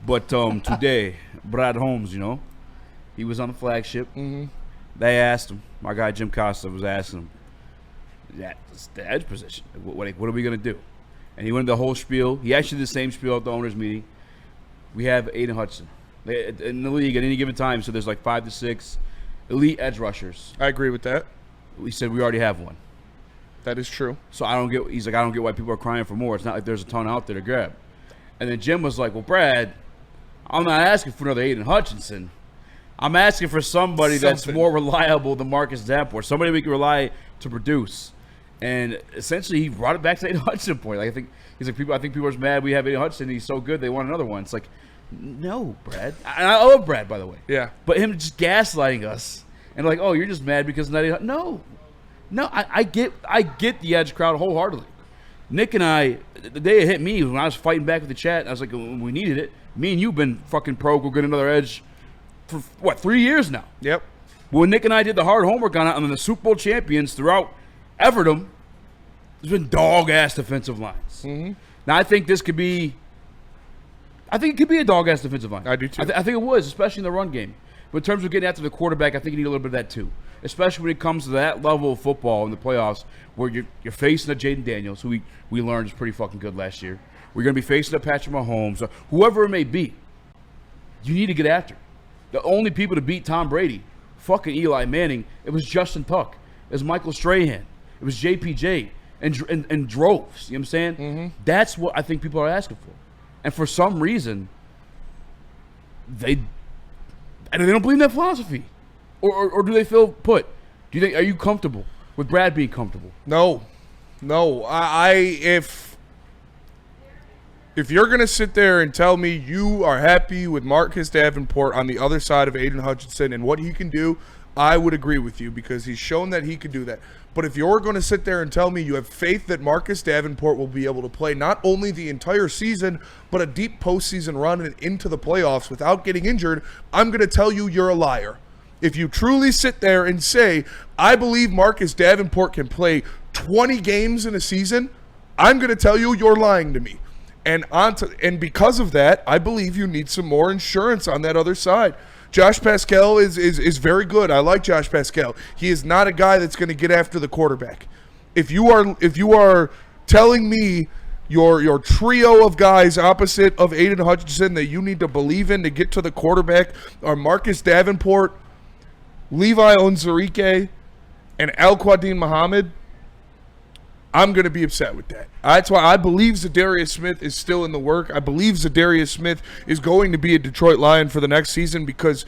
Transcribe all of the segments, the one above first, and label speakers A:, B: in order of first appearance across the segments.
A: But today, Brad Holmes, he was on the flagship.
B: Mm-hmm.
A: They asked him. My guy Jim Costa was asking him, that's the edge position. What are we going to do? And he went the whole spiel. He actually did the same spiel at the owners' meeting. We have Aiden Hutchinson. In the league, at any given time, so there's like 5 to 6 elite edge rushers.
B: I agree with that.
A: We said we already have one.
B: That is true.
A: So I don't get why people are crying for more. It's not like there's a ton out there to grab. And then Jim was like, well, Brad, I'm not asking for another Aiden Hutchinson. I'm asking for somebody that's more reliable than Marcus Davenport, somebody we can rely to produce. And essentially, he brought it back to Aiden Hutchinson point. Like, I think people are mad we have Aiden Hutchinson. He's so good, they want another one. It's like, no, Brad. I love Brad, by the way.
B: Yeah.
A: But him just gaslighting us and like, oh, you're just mad because not Aiden. No, I get the edge crowd wholeheartedly. Nick and I, the day it hit me when I was fighting back with the chat, I was like, when we needed it. Me and you've been fucking pro. We'll get another edge for 3 years now.
B: Yep.
A: When Nick and I did the hard homework on it, and then the Super Bowl champions throughout Everdom, there's been dog-ass defensive lines.
B: Mm-hmm.
A: Now, I think it could be a dog-ass defensive line.
B: I do, too.
A: I think it was, especially in the run game. But in terms of getting after the quarterback, I think you need a little bit of that, too. Especially when it comes to that level of football in the playoffs where you're facing a Jaden Daniels, who we learned is pretty fucking good last year. We're going to be facing a Patrick Mahomes, or whoever it may be. You need to get after. The only people to beat Tom Brady, fucking Eli Manning, it was Justin Tuck. It was Michael Strahan. It was JPJ and droves. You know what I'm saying?
B: Mm-hmm.
A: That's what I think people are asking for. And for some reason, they don't believe in that philosophy. Or do they feel put? Are you comfortable with Brad being comfortable?
B: No. If you're going to sit there and tell me you are happy with Marcus Davenport on the other side of Aiden Hutchinson and what he can do, I would agree with you because he's shown that he could do that. But if you're going to sit there and tell me you have faith that Marcus Davenport will be able to play not only the entire season, but a deep postseason run and into the playoffs without getting injured, I'm going to tell you you're a liar. If you truly sit there and say, I believe Marcus Davenport can play 20 games in a season, I'm going to tell you you're lying to me. And because of that, I believe you need some more insurance on that other side. Josh Pascal is very good. I like Josh Pascal. He is not a guy that's going to get after the quarterback. If you are telling me your trio of guys opposite of Aiden Hutchinson that you need to believe in to get to the quarterback are Marcus Davenport, Levi Onwuzurike, and Al-Quadin Muhammad, I'm going to be upset with that. That's why I believe Zadarius Smith is still in the work. I believe Zadarius Smith is going to be a Detroit Lion for the next season because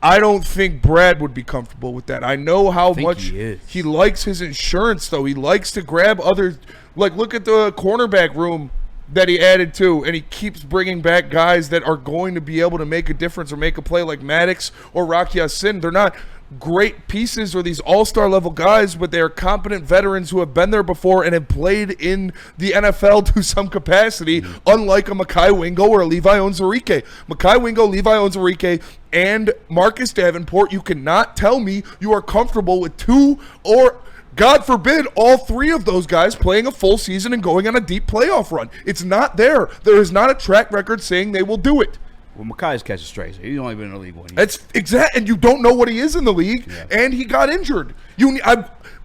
B: I don't think Brad would be comfortable with that. I know how much he likes his insurance, though. He likes to grab other – like, look at the cornerback room that he added to, and he keeps bringing back guys that are going to be able to make a difference or make a play like Maddox or Rocky Ya-Sin. They're not – great pieces or these all-star level guys, but they're competent veterans who have been there before and have played in the NFL to some capacity, unlike a Mekhi Wingo or a Levi Onwuzurike. Mekhi Wingo, Levi Onwuzurike, and Marcus Davenport, you cannot tell me you are comfortable with two or, God forbid, all three of those guys playing a full season and going on a deep playoff run. It's not there. There is not a track record saying they will do it.
A: Well, Mekhi's catches strays. He's only been in the league 1 year.
B: That's exact, and you don't know what he is in the league, and he got injured.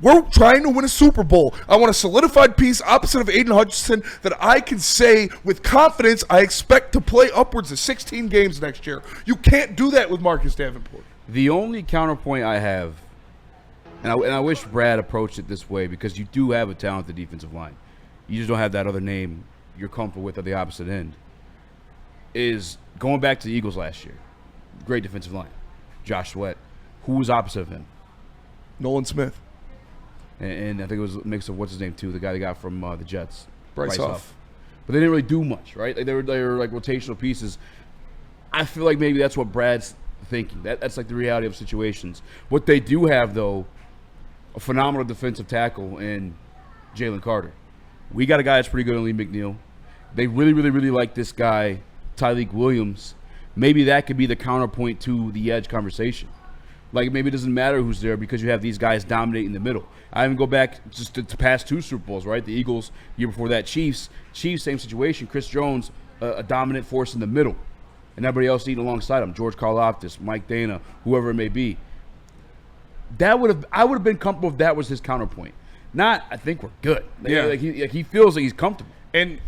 B: We're trying to win a Super Bowl. I want a solidified piece opposite of Aiden Hutchinson that I can say with confidence I expect to play upwards of 16 games next year. You can't do that with Marcus Davenport.
A: The only counterpoint I have, and I wish Brad approached it this way because you do have a talented defensive line. You just don't have that other name you're comfortable with at the opposite end, is going back to the Eagles last year. Great defensive line. Josh Sweat. Who was opposite of him?
B: Nolan Smith.
A: And I think it was a mix of what's his name too, the guy they got from the Jets.
B: Bryce Huff.
A: But they didn't really do much, right? Like they were like rotational pieces. I feel like maybe that's what Brad's thinking. That's like the reality of situations. What they do have, though, a phenomenal defensive tackle in Jalen Carter. We got a guy that's pretty good in Lee McNeil. They really, really, really like this guy, Tyleik Williams. Maybe that could be the counterpoint to the edge conversation. Like, maybe it doesn't matter who's there because you have these guys dominating the middle. I even go back just to past two Super Bowls, right? The Eagles, year before that, Chiefs, same situation. Chris Jones, a dominant force in the middle. and everybody else eating alongside him, George Karlaftis, Mike Dana, whoever it may be. I would have been comfortable if that was his counterpoint. Not, I think we're good. He feels like he's comfortable.
B: And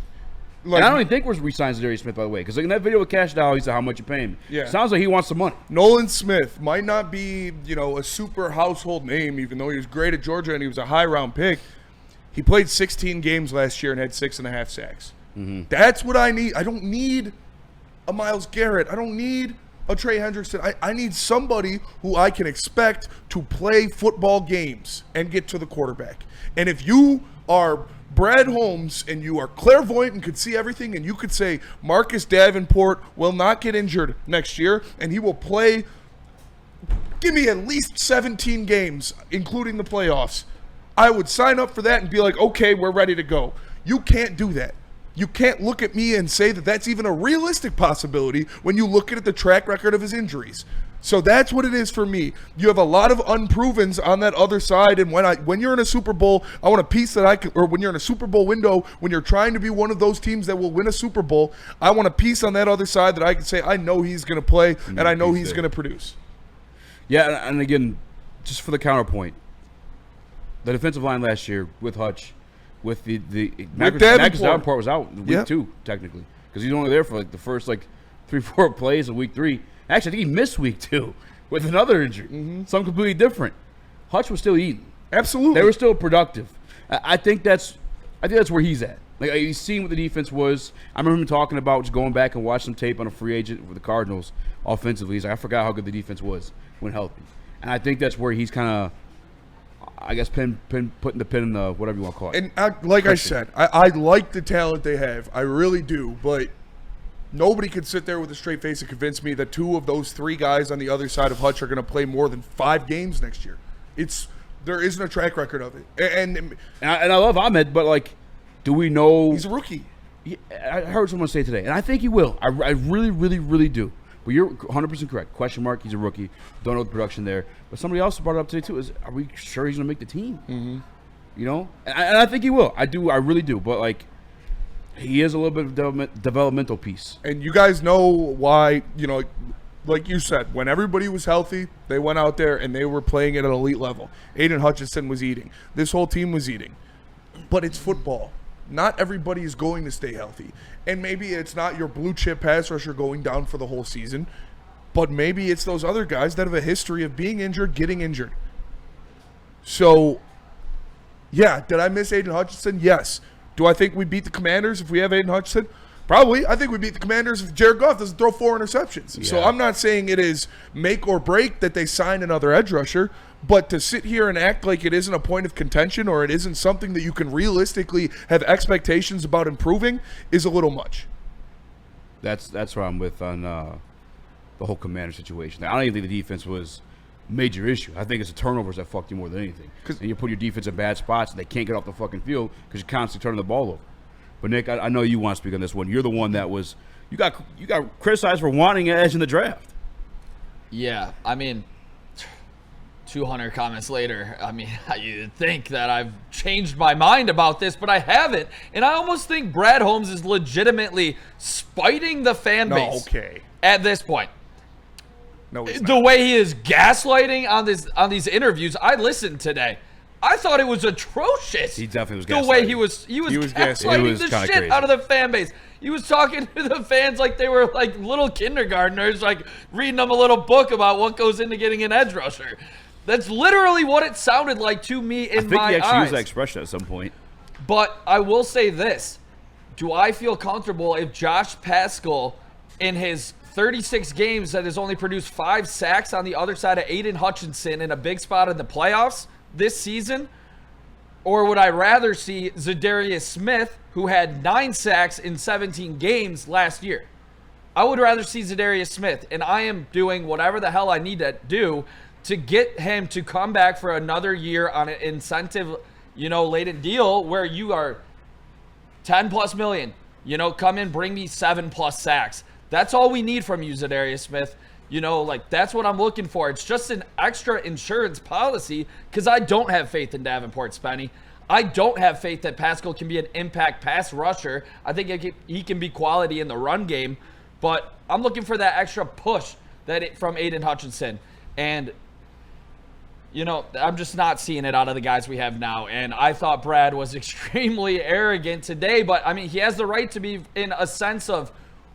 A: I don't even think we're re-signing Zadarius Smith, by the way, because in that video with Cash Dow, he said how much you pay him.
B: Yeah.
A: Sounds like he wants some money.
B: Nolan Smith might not be, a super household name, even though he was great at Georgia and he was a high-round pick. He played 16 games last year and had 6.5 sacks. Mm-hmm. That's what I need. I don't need a Myles Garrett. I don't need a Trey Hendrickson. I need somebody who I can expect to play football games and get to the quarterback. And if you are Brad Holmes and you are clairvoyant and could see everything and you could say Marcus Davenport will not get injured next year and he will play, give me at least 17 games, including the playoffs, I would sign up for that and be like, okay, we're ready to go. You can't do that. You can't look at me and say that that's even a realistic possibility when you look at the track record of his injuries. So that's what it is for me. You have a lot of unprovens on that other side, and when you're in a Super Bowl, I want a piece that I can, or when you're in a Super Bowl window, when you're trying to be one of those teams that will win a Super Bowl, I want a piece on that other side that I can say I know he's going to play and I know he's going to produce.
A: Yeah, and again, just for the counterpoint, the defensive line last year with Hutch, with the Marcus Davenport was out week 2 technically, because he's only there for like the first 3-4 plays of week 3. Actually, I think he missed week 2 with another injury, something completely different. Hutch was still eating.
B: Absolutely,
A: they were still productive. I think that's where he's at. Like, he's seen what the defense was. I remember him talking about just going back and watching some tape on a free agent with the Cardinals offensively. He's like, I forgot how good the defense was when healthy, and I think that's where he's kind of, I guess, putting the pin in the whatever you want to call it.
B: And I said, I like the talent they have. I really do. But nobody could sit there with a straight face and convince me that 2 of those 3 guys on the other side of Hutch are going to play more than 5 games next year. There isn't a track record of it. And
A: I love Ahmed, but do we know
B: he's a rookie?
A: I heard someone say today, and I think he will. I really, really, really do. But you're 100% correct. Question mark. He's a rookie. Don't know the production there. But somebody else brought it up today too. Are we sure he's going to make the team? Mm-hmm. And I think he will. I do. I really do. But he is a little bit of developmental piece.
B: And you guys know why? Like you said, when everybody was healthy, they went out there and they were playing at an elite level. Aiden Hutchinson was eating. This whole team was eating. But it's football. Not everybody is going to stay healthy. And maybe it's not your blue chip pass rusher going down for the whole season, but maybe it's those other guys that have a history of being injured, getting injured. So, yeah, did I miss Aiden Hutchinson? Yes. Do I think we beat the Commanders if we have Aiden Hutchinson? Probably. I think we beat the Commanders if Jared Goff doesn't throw 4 interceptions. Yeah. So I'm not saying it is make or break that they sign another edge rusher, but to sit here and act like it isn't a point of contention or it isn't something that you can realistically have expectations about improving is a little much.
A: That's where I'm with on the whole Commander situation. I don't even think the defense was a major issue. I think it's the turnovers that fucked you more than anything. And you put your defense in bad spots and they can't get off the fucking field because you're constantly turning the ball over. But Nick, I know you want to speak on this one. You're the one that was you got criticized for wanting an edge in the draft.
C: Yeah, 200 comments later, you'd think that I've changed my mind about this, but I haven't. And I almost think Brad Holmes is legitimately spiting the fan base at this point.
B: No, he's
C: the
B: not.
C: way he is gaslighting on these interviews. I listened today. I thought it was atrocious.
A: He definitely was gaslighting.
C: The way he was gaslighting the shit
A: crazy
C: out of the fan base. He was talking to the fans like they were like little kindergartners, like reading them a little book about what goes into getting an edge rusher. That's literally what it sounded like to me in my eyes.
A: I think he actually used that expression at some point.
C: But I will say this. Do I feel comfortable if Josh Paschal, in his 36 games that has only produced 5 sacks on the other side of Aiden Hutchinson in a big spot in the playoffs this season? Or would I rather see Zadarius Smith, who had 9 sacks in 17 games last year? I would rather see Zadarius Smith, and I am doing whatever the hell I need to do to get him to come back for another year on an incentive, laden deal where you are 10 plus million, come in, bring me 7+ sacks. That's all we need from you, Zadarius Smith. That's what I'm looking for. It's just an extra insurance policy because I don't have faith in Davenport Spenny. I don't have faith that Paschal can be an impact pass rusher. I think he can be quality in the run game, But I'm looking for that extra push from Aiden Hutchinson. And, I'm just not seeing it out of the guys we have now. And I thought Brad was extremely arrogant today. But, I mean, he has the right to be in a sense of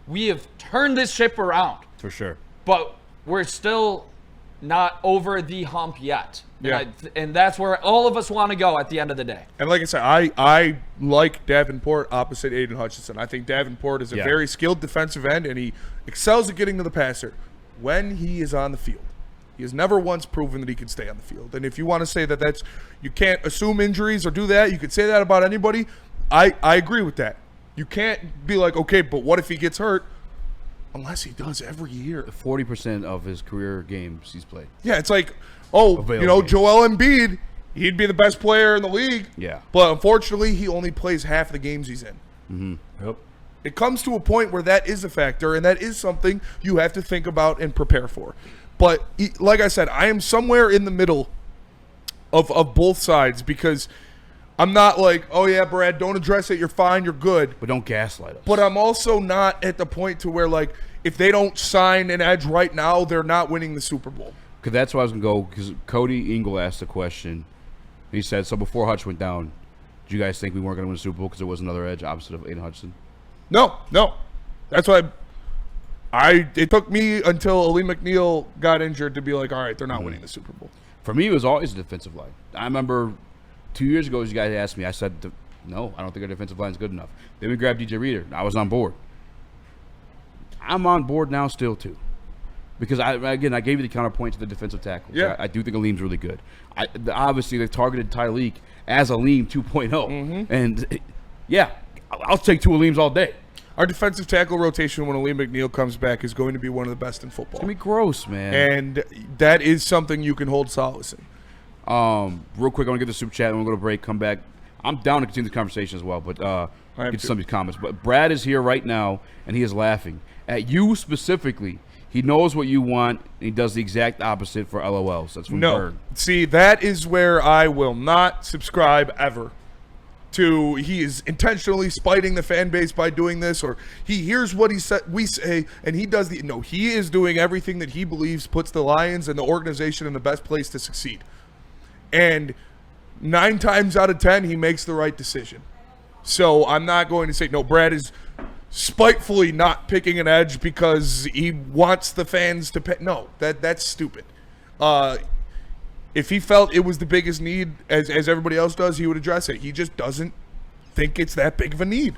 C: we have turned this ship around.
A: For sure.
C: But we're still not over the hump yet.
B: Yeah.
C: And that's where all of us want to go at the end of the day.
B: And like I said, I like Davenport opposite Aiden Hutchinson. I think Davenport is a very skilled defensive end, and he excels at getting to the passer when he is on the field. He has never once proven that he can stay on the field. And if you want to say that you can't assume injuries or do that, you could say that about anybody. I agree with that. You can't be like, okay, but what if he gets hurt? Unless he does every year.
A: 40% of his career games he's played.
B: Yeah, it's like,
A: Available.
B: Joel Embiid, he'd be the best player in the league.
A: Yeah.
B: But unfortunately, he only plays half the games he's in.
A: Mm-hmm. Yep.
B: It comes to a point where that is a factor, and that is something you have to think about and prepare for. But like I said, I am somewhere in the middle of both sides because I'm not like, oh yeah, Brad, don't address it. You're fine. You're good.
A: But don't gaslight us.
B: But I'm also not at the point to where, like, if they don't sign an edge right now, they're not winning the Super Bowl.
A: Because that's why I was going to go, because Cody Engel asked a question. He said, so before Hutch went down, did you guys think we weren't going to win the Super Bowl because there was another edge opposite of Aiden Hutchinson?
B: No. That's why it took me until Ali McNeil got injured to be like, all right, they're not winning the Super Bowl.
A: For me, it was always the defensive line. I remember 2 years ago, as you guys asked me, I said, no, I don't think our defensive line is good enough. Then we grabbed DJ Reader. I was on board. I'm on board now still, too. Because, I gave you the counterpoint to the defensive tackle.
B: Yeah.
A: I do think Aleem's really good. Obviously, they targeted Tyleek as Aleem 2.0.
B: Mm-hmm.
A: And, yeah, I'll take two Aleems all day.
B: Our defensive tackle rotation when Ali McNeil comes back is going to be one of the best in football.
A: It's going to be gross, man.
B: And that is something you can hold solace in.
A: Real quick, I want to get the super chat and we'll go to break, come back. I'm down to continue the conversation as well, but get to some of these comments. But Brad is here right now, and he is laughing. At you specifically, he knows what you want, and he does the exact opposite for LOLs. That's from Bird.
B: See, that is where I will not subscribe ever to he is intentionally spiting the fan base by doing this, or he hears what we say, and he does the – no, he is doing everything that he believes puts the Lions and the organization in the best place to succeed. And 9 times out of 10, he makes the right decision. So I'm not going to say, no, Brad is spitefully not picking an edge because he wants the fans to pay. No, that's stupid. If he felt it was the biggest need, as everybody else does, he would address it. He just doesn't think it's that big of a need.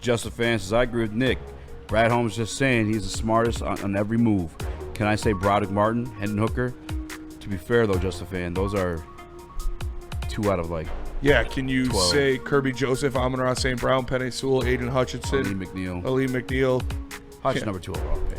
A: Justin Fan says, I agree with Nick. Brad Holmes just saying he's the smartest on every move. Can I say Broderick Martin, Hendon Hooker? To be fair, though, Justin Fan, those are 2 out of, like,
B: yeah, can you
A: 12.
B: say Kirby Joseph, Amon-Ra St. Brown, Penny Sewell, Aiden Hutchinson,
A: Ali McNeil.
B: Ali McNeil.
A: Hutch number 2 overall pick.